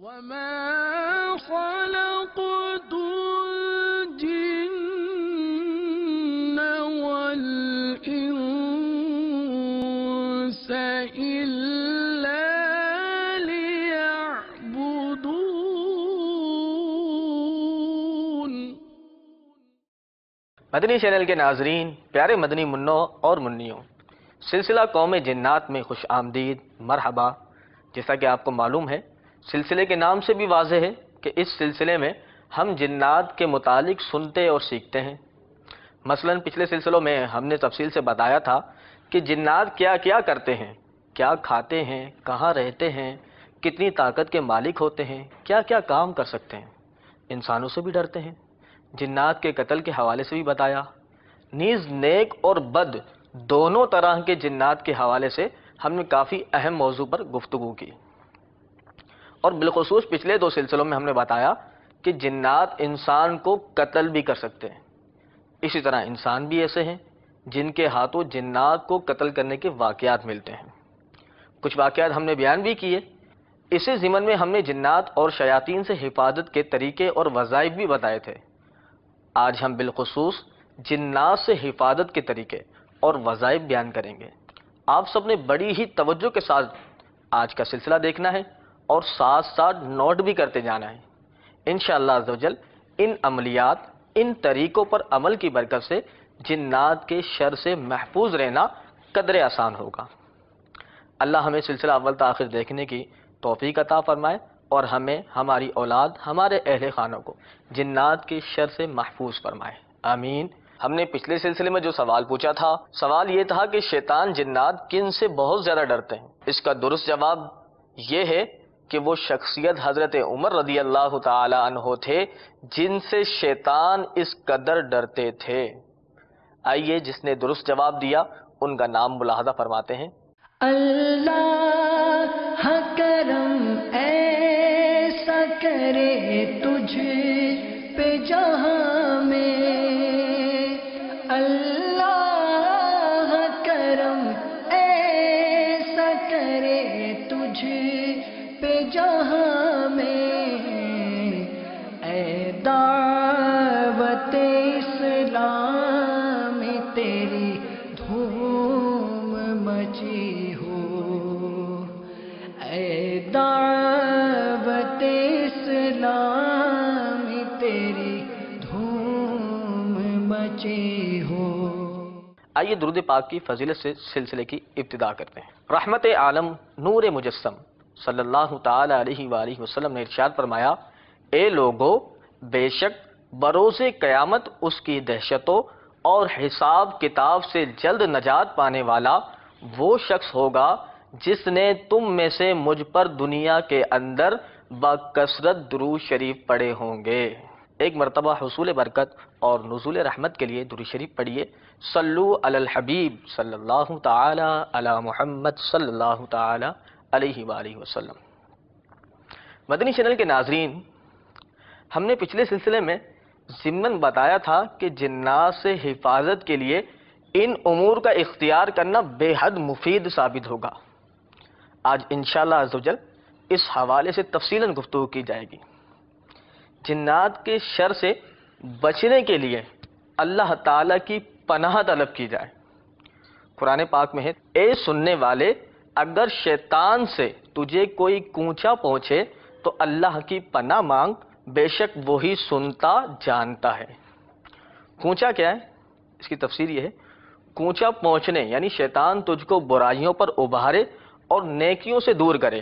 وَمَا خَلَقْتُ الْجِنَّ وَالْإِنسَ إِلَّا لِيَعْبُدُونِ۔ مدنی چینل کے ناظرین، پیارے مدنی منوں اور منیوں، سلسلہ قوم جنات میں خوش آمدید، مرحبا۔ جیسا کہ آپ کو معلوم ہے، سلسلے کے نام سے بھی واضح ہے کہ اس سلسلے میں ہم جنات کے متعلق سنتے اور سیکھتے ہیں۔ مثلا پچھلے سلسلوں میں ہم نے تفصیل سے بتایا تھا کہ جنات کیا کیا کرتے ہیں، کیا کھاتے ہیں، کہاں رہتے ہیں، کتنی طاقت کے مالک ہوتے ہیں، کیا کیا کام کر سکتے ہیں، انسانوں سے بھی ڈرتے ہیں، جنات کے قتل کے حوالے سے بھی بتایا، نیز نیک اور بد دونوں طرح کے جنات کے حوالے سے ہم نے کافی اہم موضوع پر گفتگو کی۔ اور بالخصوص پچھلے دو سلسلوں میں ہم نے بتایا کہ جنات انسان کو قتل بھی کر سکتے ہیں، اسی طرح انسان بھی ایسے ہیں جن کے ہاتھوں جنات کو قتل کرنے کے واقعات ملتے ہیں۔ کچھ واقعات ہم نے بیان بھی کیے۔ اسی ضمن میں ہم نے جنات اور شیاطین سے حفاظت کے طریقے اور وظائف بھی بتائے تھے۔ آج ہم بالخصوص جنات سے حفاظت کے طریقے اور وظائف بیان کریں گے۔ آپ سب نے بڑی ہی توجہ کے ساتھ آج کا سلسلہ دیکھنا ہے اور ساتھ ساتھ نوٹ بھی کرتے جانا ہے۔ انشاءاللہ عزوجل ان عملیات، ان طریقوں پر عمل کی برکت سے جنات کے شر سے محفوظ رہنا قدر آسان ہوگا۔ اللہ ہمیں سلسلہ اول تا آخر دیکھنے کی توفیق عطا فرمائے اور ہمیں، ہماری اولاد، ہمارے اہل خانوں کو جنات کے شر سے محفوظ فرمائے، آمین۔ ہم نے پچھلے سلسلے میں جو سوال پوچھا تھا، سوال یہ تھا کہ شیطان جنات کن سے بہت زیادہ ڈرتے ہیں؟ اس کا درست جواب یہ ہے کہ وہ شخصیت حضرت عمر رضی اللہ تعالی عنہ تھے جن سے شیطان اس قدر ڈرتے تھے۔ آئیے جس نے درست جواب دیا ان کا نام ملاحظہ فرماتے ہیں۔ اللہ کرم ایسا کرے تجھ پہ جہاں میں، اللہ کرم ایسا کرے تجھ پہ جہاں میں، اے دعوت اسلام تیری دھوم مچی ہو، اے دعوت اسلام تیری دھوم مچی ہو۔ آئیے درود پاک کی فضیلت سے سلسلے کی ابتدا کرتے ہیں۔ رحمت عالم نور مجسم صلی اللہ تعالی علیہ وآلہ وسلم نے ارشاد فرمایا، اے لوگو، بے شک بروز قیامت اس کی دہشتوں اور حساب کتاب سے جلد نجات پانے والا وہ شخص ہوگا جس نے تم میں سے مجھ پر دنیا کے اندر بکثرت درود شریف پڑھے ہوں گے۔ ایک مرتبہ حصول برکت اور نزول رحمت کے لیے درود شریف پڑھیے۔ صلو علی الحبیب صلی اللہ تعالی علی محمد صلی اللہ تعالی علیہ وآلہ وسلم۔ مدنی چینل کے ناظرین، ہم نے پچھلے سلسلے میں ضمن بتایا تھا کہ جنات سے حفاظت کے لیے ان امور کا اختیار کرنا بے حد مفید ثابت ہوگا۔ آج انشاءاللہ عزوجل اس حوالے سے تفصیلاً گفتگو کی جائے گی۔ جنات کے شر سے بچنے کے لیے اللہ تعالیٰ کی پناہ طلب کی جائے۔ قرآن پاک میں ہے، اے سننے والے، اگر شیطان سے تجھے کوئی کونچا پہنچے تو اللہ کی پناہ مانگ، بے شک وہی سنتا جانتا ہے۔ کونچا کیا ہے؟ اس کی تفسیر یہ ہے، کونچا پہنچنے یعنی شیطان تجھ کو برائیوں پر ابھارے اور نیکیوں سے دور کرے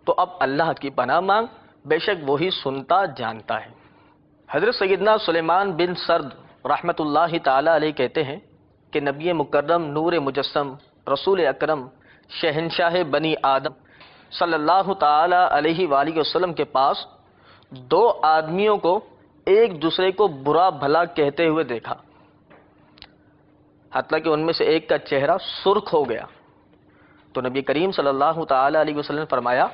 تو اب اللہ کی پناہ مانگ، بے شک وہی سنتا جانتا ہے۔ حضرت سیدنا سلیمان بن سرد رحمت اللہ تعالی علیہ کہتے ہیں کہ نبی مکرم نور مجسم رسول اکرم شہنشاہ بنی آدم صلی اللہ تعالی علیہ وآلہ وسلم کے پاس دو آدمیوں کو ایک دوسرے کو برا بھلا کہتے ہوئے دیکھا، حتیٰ کہ ان میں سے ایک کا چہرہ سرخ ہو گیا۔ تو نبی کریم صلی اللہ تعالی علیہ وسلم نے فرمایا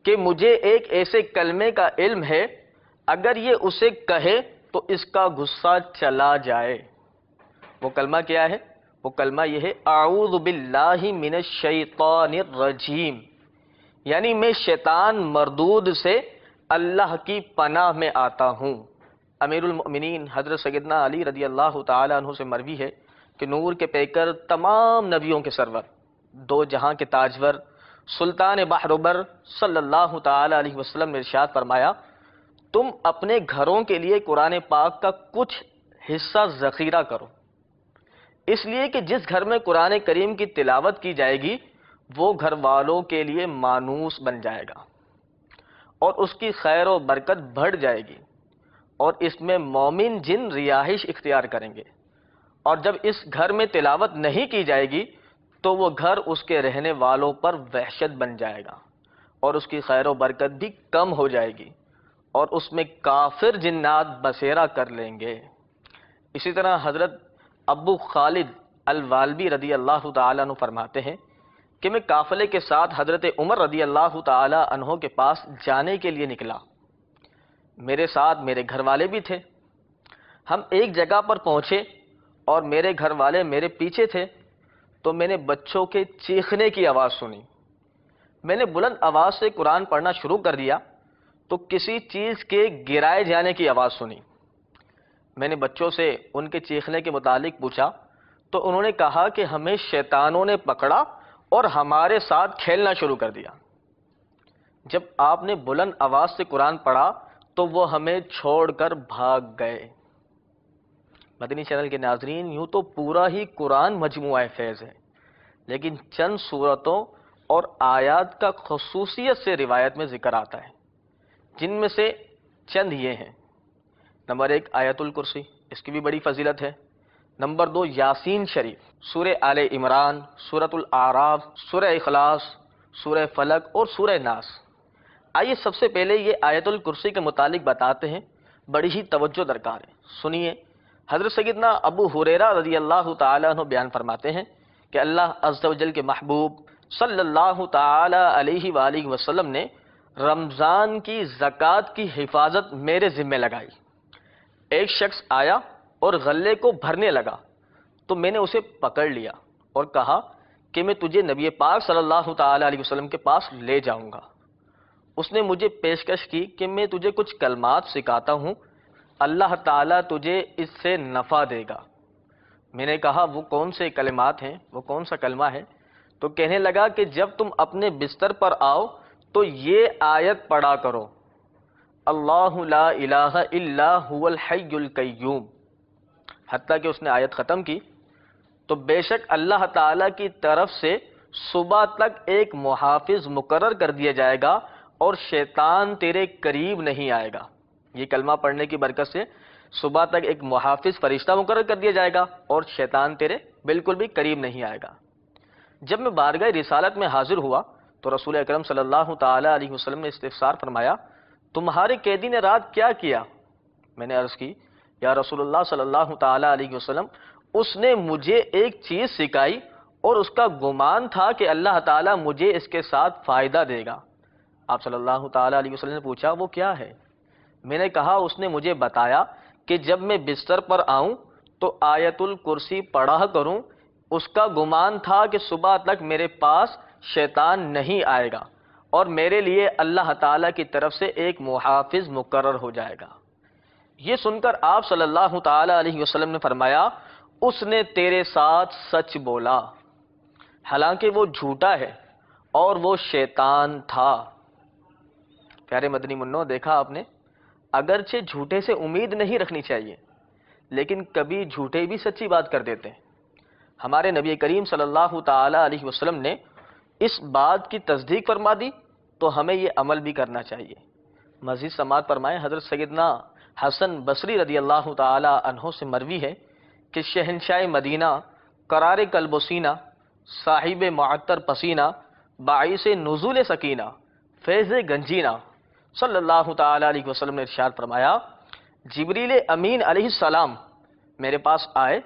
کہ مجھے ایک ایسے کلمے کا علم ہے، اگر یہ اسے کہے تو اس کا غصہ چلا جائے۔ وہ کلمہ کیا ہے؟ وہ کلمہ یہ ہے، اعوذ باللہ من الشیطان الرجیم، یعنی میں شیطان مردود سے اللہ کی پناہ میں آتا ہوں۔ امیر المؤمنین حضرت سیدنا علی رضی اللہ تعالی عنہ سے مروی ہے کہ نور کے پیکر، تمام نبیوں کے سرور، دو جہاں کے تاجور، سلطان بحربر صلی اللہ تعالی علیہ وسلم نے ارشاد فرمایا، تم اپنے گھروں کے لیے قرآن پاک کا کچھ حصہ ذخیرہ کرو، اس لیے کہ جس گھر میں قرآن کریم کی تلاوت کی جائے گی وہ گھر والوں کے لیے مانوس بن جائے گا اور اس کی خیر و برکت بڑھ جائے گی، اور اس میں مومن جن رہائش اختیار کریں گے، اور جب اس گھر میں تلاوت نہیں کی جائے گی تو وہ گھر اس کے رہنے والوں پر وحشت بن جائے گا اور اس کی خیر و برکت بھی کم ہو جائے گی، اور اس میں کافر جنات بسیرا کر لیں گے۔ اسی طرح حضرت ابو خالد الوالبی رضی اللہ تعالیٰ عنہ فرماتے ہیں کہ میں قافلے کے ساتھ حضرت عمر رضی اللہ تعالیٰ عنہ کے پاس جانے کے لیے نکلا، میرے ساتھ میرے گھر والے بھی تھے۔ ہم ایک جگہ پر پہنچے اور میرے گھر والے میرے پیچھے تھے، تو میں نے بچوں کے چیخنے کی آواز سنی۔ میں نے بلند آواز سے قرآن پڑھنا شروع کر دیا تو کسی چیز کے گرائے جانے کی آواز سنی۔ میں نے بچوں سے ان کے چیخنے کے متعلق پوچھا تو انہوں نے کہا کہ ہمیں شیطانوں نے پکڑا اور ہمارے ساتھ کھیلنا شروع کر دیا۔ جب آپ نے بلند آواز سے قرآن پڑھا تو وہ ہمیں چھوڑ کر بھاگ گئے۔ مدنی چینل کے ناظرین، یوں تو پورا ہی قرآن مجموعہ فیض ہے، لیکن چند صورتوں اور آیات کا خصوصیت سے روایت میں ذکر آتا ہے، جن میں سے چند یہ ہیں۔ نمبر 1 آیت الکرسی، اس کی بھی بڑی فضیلت ہے۔ نمبر 2 یاسین شریف، سورہ آل عمران، سورۃ الاعراف، سورہ اخلاص، سورہ فلق اور سورہ ناس۔ آئیے سب سے پہلے یہ آیت الکرسی کے متعلق بتاتے ہیں، بڑی ہی توجہ درکار ہے، سنیے۔ حضرت سیدنا ابو ہریرہ رضی اللہ تعالیٰ عنہ بیان فرماتے ہیں کہ اللہ عز و جل کے محبوب صلی اللہ تعالی علیہ وآلہ وسلم نے رمضان کی زکوٰۃ کی حفاظت میرے ذمہ لگائی۔ ایک شخص آیا اور غلے کو بھرنے لگا تو میں نے اسے پکڑ لیا اور کہا کہ میں تجھے نبی پاک صلی اللہ تعالی علیہ وسلم کے پاس لے جاؤں گا۔ اس نے مجھے پیشکش کی کہ میں تجھے کچھ کلمات سکھاتا ہوں، اللہ تعالیٰ تجھے اس سے نفع دے گا۔ میں نے کہا وہ کون سے کلمات ہیں، وہ کون سا کلمہ ہے؟ تو کہنے لگا کہ جب تم اپنے بستر پر آؤ تو یہ آیت پڑھا کرو، اللہ لا الہ الا هو الحی القیوم، حتیٰ کہ اس نے آیت ختم کی تو بے شک اللہ تعالیٰ کی طرف سے صبح تک ایک محافظ مقرر کر دیا جائے گا اور شیطان تیرے قریب نہیں آئے گا۔ یہ کلمہ پڑھنے کی برکت سے صبح تک ایک محافظ فرشتہ مقرر کر دیا جائے گا اور شیطان تیرے بالکل بھی قریب نہیں آئے گا۔ جب میں بارگاہ رسالت میں حاضر ہوا تو رسول اکرم صلی اللہ تعالی علیہ وسلم نے استفسار فرمایا، تمہارے قیدی نے رات کیا کیا؟ میں نے عرض کی، یا رسول اللہ صلی اللہ تعالی علیہ وسلم، اس نے مجھے ایک چیز سکھائی اور اس کا گمان تھا کہ اللہ تعالیٰ مجھے اس کے ساتھ فائدہ دے گا۔ آپ صلی اللہ تعالی علیہ وسلم نے پوچھا وہ کیا ہے؟ میں نے کہا اس نے مجھے بتایا کہ جب میں بستر پر آؤں تو آیت الکرسی پڑھا کروں، اس کا گمان تھا کہ صبح تک میرے پاس شیطان نہیں آئے گا اور میرے لیے اللہ تعالیٰ کی طرف سے ایک محافظ مقرر ہو جائے گا۔ یہ سن کر آپ صلی اللہ تعالی علیہ وسلم نے فرمایا، اس نے تیرے ساتھ سچ بولا، حالانکہ وہ جھوٹا ہے اور وہ شیطان تھا۔ پیارے مدنی منو، دیکھا آپ نے، اگرچہ جھوٹے سے امید نہیں رکھنی چاہیے، لیکن کبھی جھوٹے بھی سچی بات کر دیتے ہیں۔ ہمارے نبی کریم صلی اللہ تعالی علیہ وسلم نے اس بات کی تصدیق فرما دی تو ہمیں یہ عمل بھی کرنا چاہیے۔ مزید سماعت فرمائیں، حضرت سیدنا حسن بصری رضی اللہ تعالی عنہ سے مروی ہے کہ شہنشاہ مدینہ، قرار قلب و سینہ، صاحب معطر پسینہ، باعث نزول سکینہ، فیض گنجینہ صلی اللہ تعالی علیہ وسلم نے ارشاد فرمایا، جبریل امین علیہ السلام میرے پاس آئے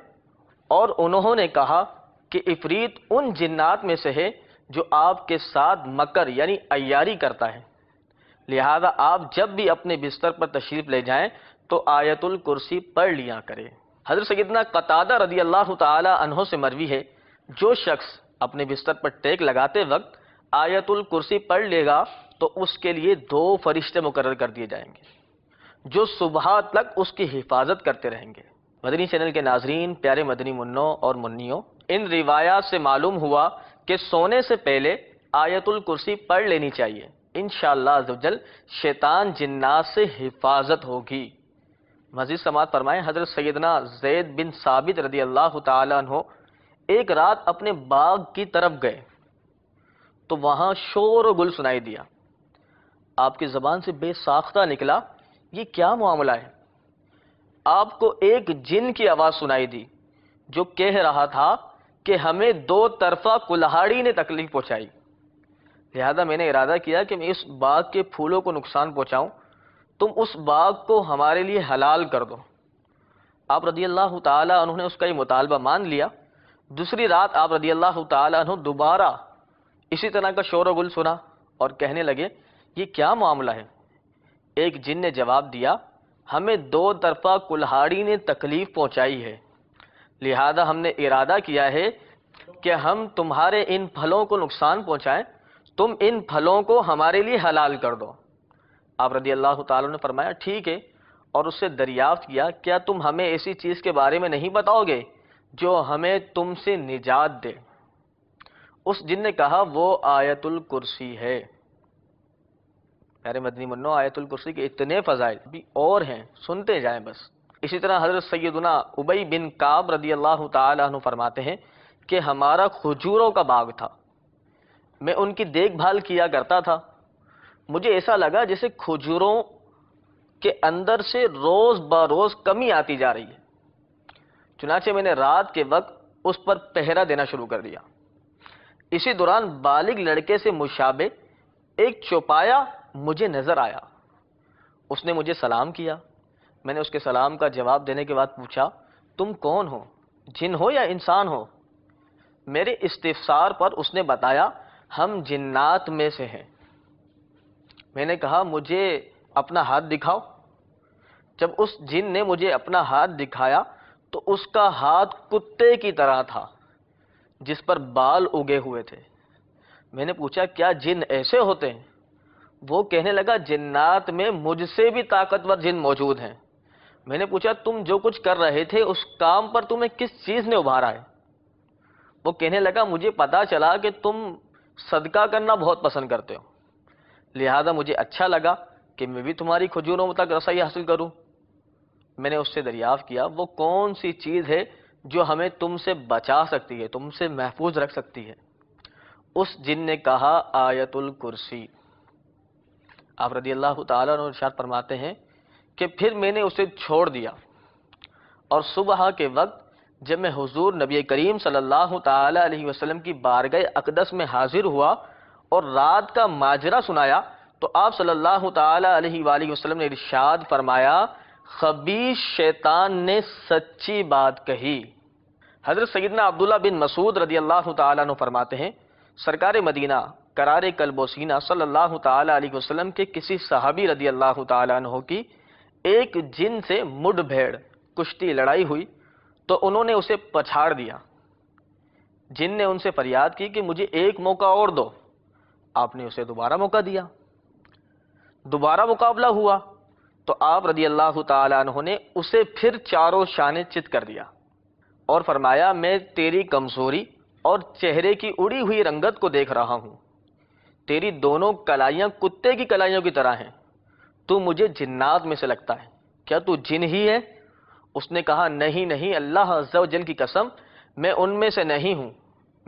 اور انہوں نے کہا کہ عفریت ان جنات میں سے ہے جو آپ کے ساتھ مکر یعنی عیاری کرتا ہے، لہذا آپ جب بھی اپنے بستر پر تشریف لے جائیں تو آیت الکرسی پڑھ لیا کرے۔ حضرت سیدنا قتادہ رضی اللہ تعالی عنہ سے مروی ہے، جو شخص اپنے بستر پر ٹیک لگاتے وقت آیت الکرسی پڑھ لے گا تو اس کے لیے 2 فرشتے مقرر کر دیے جائیں گے جو صبح تک اس کی حفاظت کرتے رہیں گے۔ مدنی چینل کے ناظرین، پیارے مدنی منوں اور منیوں، ان روایات سے معلوم ہوا کہ سونے سے پہلے آیت الکرسی پڑھ لینی چاہیے، انشاءاللہ عزوجل شیطان جنات سے حفاظت ہوگی۔ مزید سماعت فرمائیں، حضرت سیدنا زید بن ثابت رضی اللہ تعالی عنہ ایک رات اپنے باغ کی طرف گئے تو وہاں شور و گل سنائی دیا۔ آپ کی زبان سے بے ساختہ نکلا، یہ کیا معاملہ ہے؟ آپ کو ایک جن کی آواز سنائی دی جو کہہ رہا تھا کہ ہمیں 2 طرفہ کلہاڑی نے تکلیف پہنچائی، لہذا میں نے ارادہ کیا کہ میں اس باغ کے پھولوں کو نقصان پہنچاؤں، تم اس باغ کو ہمارے لیے حلال کر دو۔ آپ رضی اللہ تعالی عنہ نے اس کا یہ مطالبہ مان لیا۔ دوسری رات آپ رضی اللہ تعالی عنہ دوبارہ اسی طرح کا شور و گل سنا اور کہنے لگے، یہ کیا معاملہ ہے؟ ایک جن نے جواب دیا، ہمیں 2 طرفہ کلہاڑی نے تکلیف پہنچائی ہے، لہذا ہم نے ارادہ کیا ہے کہ ہم تمہارے ان پھلوں کو نقصان پہنچائیں، تم ان پھلوں کو ہمارے لیے حلال کر دو۔ آپ رضی اللہ تعالیٰ نے فرمایا ٹھیک ہے، اور اس سے دریافت کیا، کیا تم ہمیں ایسی چیز کے بارے میں نہیں بتاؤ گے جو ہمیں تم سے نجات دے؟ اس جن نے کہا، وہ آیت الکرسی ہے۔ پیارے مدنی منو، آیت الکرسی کے اتنے فضائل بھی اور ہیں، سنتے جائیں بس۔ اسی طرح حضرت سیدنا ابی بن کعب رضی اللہ تعالی عنہ فرماتے ہیں کہ ہمارا کھجوروں کا باغ تھا، میں ان کی دیکھ بھال کیا کرتا تھا، مجھے ایسا لگا جیسے کھجوروں کے اندر سے روز بروز کمی آتی جا رہی ہے، چنانچہ میں نے رات کے وقت اس پر پہرا دینا شروع کر دیا۔ اسی دوران بالغ لڑکے سے مشابہ ایک چوپایا مجھے نظر آیا، اس نے مجھے سلام کیا، میں نے اس کے سلام کا جواب دینے کے بعد پوچھا، تم کون ہو، جن ہو یا انسان ہو؟ میرے استفسار پر اس نے بتایا، ہم جنات میں سے ہیں۔ میں نے کہا، مجھے اپنا ہاتھ دکھاؤ۔ جب اس جن نے مجھے اپنا ہاتھ دکھایا تو اس کا ہاتھ کتے کی طرح تھا جس پر بال اگے ہوئے تھے۔ میں نے پوچھا، کیا جن ایسے ہوتے ہیں؟ وہ کہنے لگا، جنات میں مجھ سے بھی طاقتور جن موجود ہیں۔ میں نے پوچھا، تم جو کچھ کر رہے تھے اس کام پر تمہیں کس چیز نے ابھارا ہے؟ وہ کہنے لگا، مجھے پتا چلا کہ تم صدقہ کرنا بہت پسند کرتے ہو، لہذا مجھے اچھا لگا کہ میں بھی تمہاری کھجوروں تک رسائی حاصل کروں۔ میں نے اس سے دریافت کیا، وہ کون سی چیز ہے جو ہمیں تم سے بچا سکتی ہے، تم سے محفوظ رکھ سکتی ہے؟ اس جن نے کہا، آیت الکرسی۔ آپ رضی اللہ تعالیٰ عنہ ارشاد فرماتے ہیں کہ پھر میں نے اسے چھوڑ دیا، اور صبح کے وقت جب میں حضور نبی کریم صلی اللہ تعالی علیہ وسلم کی بارگاہ اقدس میں حاضر ہوا اور رات کا ماجرا سنایا تو آپ صلی اللہ تعالی علیہ وآلہ وسلم نے ارشاد فرمایا، خبیث شیطان نے سچی بات کہی۔ حضرت سیدنا عبداللہ بن مسعود رضی اللہ تعالیٰ عنہ فرماتے ہیں، سرکار مدینہ قرار قلب و سینہ صلی اللہ تعالی علیہ وسلم کے کسی صحابی رضی اللہ تعالیٰ عنہ کی ایک جن سے مڈ بھیڑ کشتی لڑائی ہوئی تو انہوں نے اسے پچھاڑ دیا۔ جن نے ان سے فریاد کی کہ مجھے ایک موقع اور دو۔ آپ نے اسے دوبارہ موقع دیا، دوبارہ مقابلہ ہوا تو آپ رضی اللہ تعالی عنہ نے اسے پھر چاروں شانے چت کر دیا اور فرمایا، میں تیری کمزوری اور چہرے کی اڑی ہوئی رنگت کو دیکھ رہا ہوں، تیری دونوں کلائیاں کتے کی کلائیوں کی طرح ہیں، تو مجھے جنات میں سے لگتا ہے، کیا تو جن ہی ہے؟ اس نے کہا، نہیں نہیں، اللہ عز و جل کی قسم، میں ان میں سے نہیں ہوں،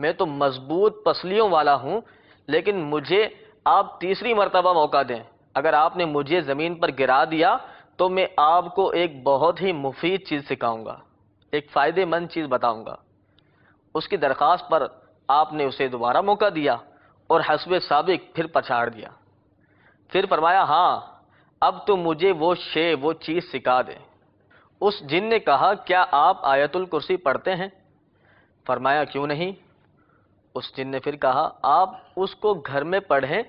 میں تو مضبوط پسلیوں والا ہوں، لیکن مجھے آپ تیسری مرتبہ موقع دیں، اگر آپ نے مجھے زمین پر گرا دیا تو میں آپ کو ایک بہت ہی مفید چیز سکھاؤں گا، ایک فائدے مند چیز بتاؤں گا۔ اس کی درخواست پر آپ نے اسے دوبارہ موقع دیا اور حسب سابق پھر پچھاڑ دیا۔ پھر فرمایا، ہاں اب تو مجھے وہ شے، وہ چیز سکھا دے۔ اس جن نے کہا، کیا آپ آیت الکرسی پڑھتے ہیں؟ فرمایا، کیوں نہیں؟ اس جن نے پھر کہا، آپ اس کو گھر میں پڑھیں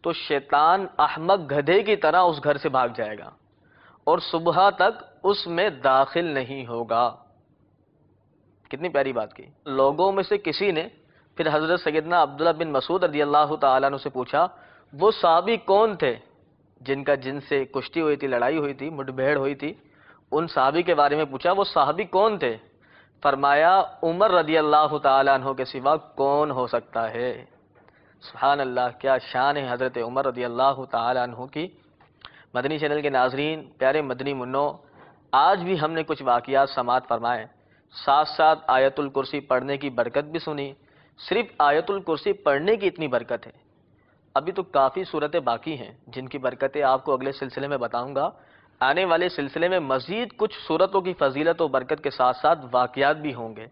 تو شیطان احمق گدھے کی طرح اس گھر سے بھاگ جائے گا اور صبح تک اس میں داخل نہیں ہوگا۔ کتنی پیاری بات کی۔ لوگوں میں سے کسی نے پھر حضرت سیدنا عبداللہ بن مسعود رضی اللہ تعالیٰ عنہ سے پوچھا، وہ صحابی کون تھے جن کا جن سے کشتی ہوئی تھی، لڑائی ہوئی تھی، مٹ بھیڑ ہوئی تھی؟ ان صحابی کے بارے میں پوچھا، وہ صحابی کون تھے؟ فرمایا عمر رضی اللہ تعالیٰ عنہ کے سوا کون ہو سکتا ہے؟ سبحان اللہ، کیا شان ہے حضرت عمر رضی اللہ تعالیٰ عنہ کی۔ مدنی چینل کے ناظرین، پیارے مدنی منوں، آج بھی ہم نے کچھ واقعات سماعت فرمائے، ساتھ ساتھ آیت الکرسی پڑھنے کی برکت بھی سنی۔ صرف آیت الکرسی پڑھنے کی اتنی برکت ہے، ابھی تو کافی صورتیں باقی ہیں جن کی برکتیں آپ کو اگلے سلسلے میں بتاؤں گا۔ آنے والے سلسلے میں مزید کچھ صورتوں کی فضیلت و برکت کے ساتھ ساتھ واقعات بھی ہوں گے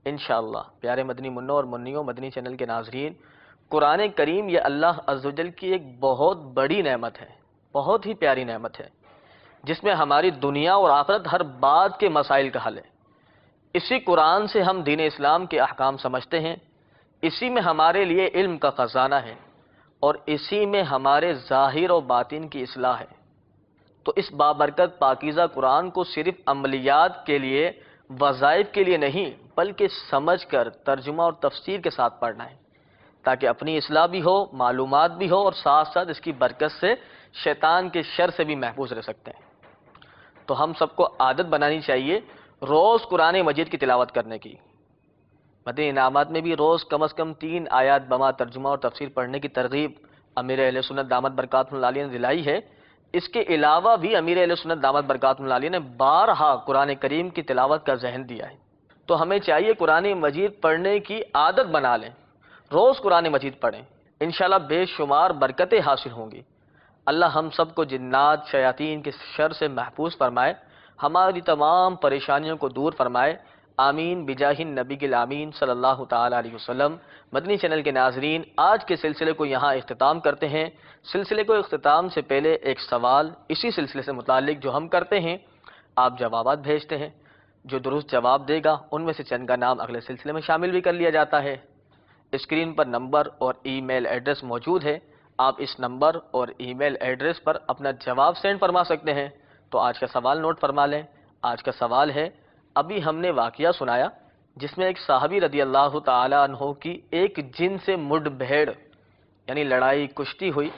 انشاءاللہ۔ پیارے مدنی منوں اور منیوں، مدنی چینل کے ناظرین، قرآن کریم یہ اللہ عز و جل کی ایک بہت بڑی نعمت ہے، بہت ہی پیاری نعمت ہے، جس میں ہماری دنیا اور آخرت ہر بات کے مسائل کا حل ہے۔ اسی قرآن سے ہم دین اسلام کے احکام سمجھتے ہیں، اسی میں ہمارے لیے علم کا خزانہ ہے، اور اسی میں ہمارے ظاہر و باطن کی اصلاح ہے۔ تو اس بابرکت پاکیزہ قرآن کو صرف عملیات کے لیے، وظائف کے لیے نہیں، بلکہ سمجھ کر ترجمہ اور تفسیر کے ساتھ پڑھنا ہے، تاکہ اپنی اصلاح بھی ہو، معلومات بھی ہو، اور ساتھ ساتھ اس کی برکت سے شیطان کے شر سے بھی محفوظ رہ سکتے ہیں۔ تو ہم سب کو عادت بنانی چاہیے روز قرآن مجید کی تلاوت کرنے کی۔ مدنی انعامات میں بھی روز کم از کم 3 آیات بما ترجمہ اور تفسیر پڑھنے کی ترغیب امیر اہل سنت دامت برکاتہ اللہ علیہ نے دلائی ہے۔ اس کے علاوہ بھی امیر اہل سنت دامت برکاتہ اللہ علیہ نے بارہا قرآن کریم کی تلاوت کا ذہن دیا ہے۔ تو ہمیں چاہیے قرآن مجید پڑھنے کی عادت بنا لیں، روز قرآن مجید پڑھیں، انشاءاللہ بے شمار برکتیں حاصل ہوں گی۔ اللہ ہم سب کو جنات شیاطین کے شر سے محفوظ فرمائے، ہماری تمام پریشانیوں کو دور فرمائے، آمین بجاہ النبی الامین صلی اللہ تعالی علیہ وسلم۔ مدنی چینل کے ناظرین، آج کے سلسلے کو یہاں اختتام کرتے ہیں۔ سلسلے کو اختتام سے پہلے ایک سوال اسی سلسلے سے متعلق جو ہم کرتے ہیں، آپ جوابات بھیجتے ہیں، جو درست جواب دے گا ان میں سے چند کا نام اگلے سلسلے میں شامل بھی کر لیا جاتا ہے۔ اسکرین پر نمبر اور ای میل ایڈریس موجود ہے، آپ اس نمبر اور ای میل ایڈریس پر اپنا جواب سینڈ فرما سکتے ہیں۔ تو آج کا سوال نوٹ فرما لیں۔ آج کا سوال ہے، ابھی ہم نے واقعہ سنایا جس میں ایک صحابی رضی اللہ تعالی عنہ کی ایک جن سے مڈ بھیڑ یعنی لڑائی کشتی ہوئی،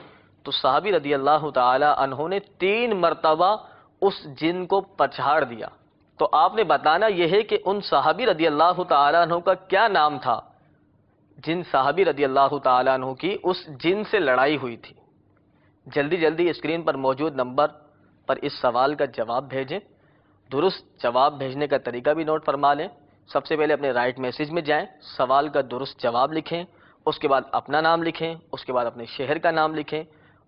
تو صحابی رضی اللہ تعالی عنہ نے 3 مرتبہ اس جن کو پچھاڑ دیا۔ تو آپ نے بتانا یہ ہے کہ ان صحابی رضی اللہ تعالی عنہ کا کیا نام تھا جن صحابی رضی اللہ تعالی عنہ کی اس جن سے لڑائی ہوئی تھی۔ جلدی جلدی اسکرین پر موجود نمبر پر اس سوال کا جواب بھیجیں۔ درست جواب بھیجنے کا طریقہ بھی نوٹ فرما لیں۔ سب سے پہلے اپنے رائٹ میسج میں جائیں، سوال کا درست جواب لکھیں، اس کے بعد اپنا نام لکھیں، اس کے بعد اپنے شہر کا نام لکھیں،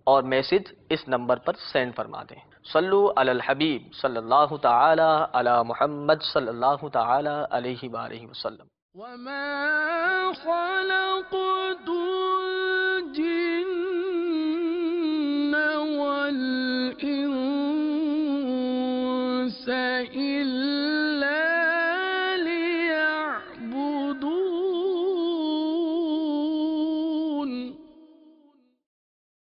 اور میسج اس نمبر پر سینڈ فرما دیں۔ صلو علی الحبیب صلی اللہ تعالی علی محمد صلی اللہ تعالی علیہ وآلہ وسلم۔ وما خلقت الجن والإنس إلا